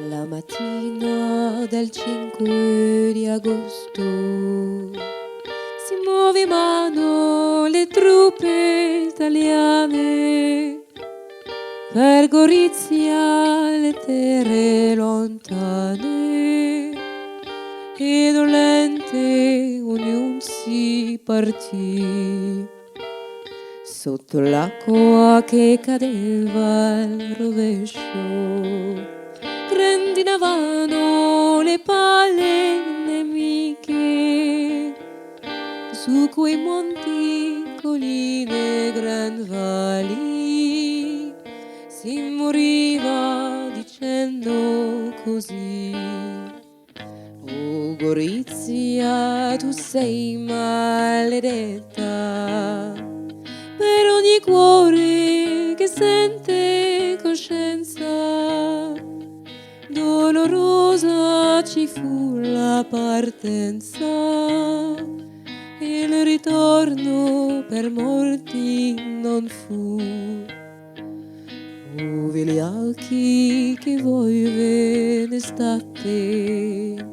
La mattina del 5 di agosto si muovevano le truppe italiane per Gorizia, le terre lontane, e dolente ognuno si partì sotto l'acqua che cadeva al rovescio. Grandinavano le palle nemiche su quei monti, colline, gran valli. Si moriva dicendo così: oh Gorizia, tu sei maledetta, per ogni cuore che sente coscienza. Dolorosa ci fu la partenza, il ritorno per molti non fu. Oh vigliacchi che voi ve ne state,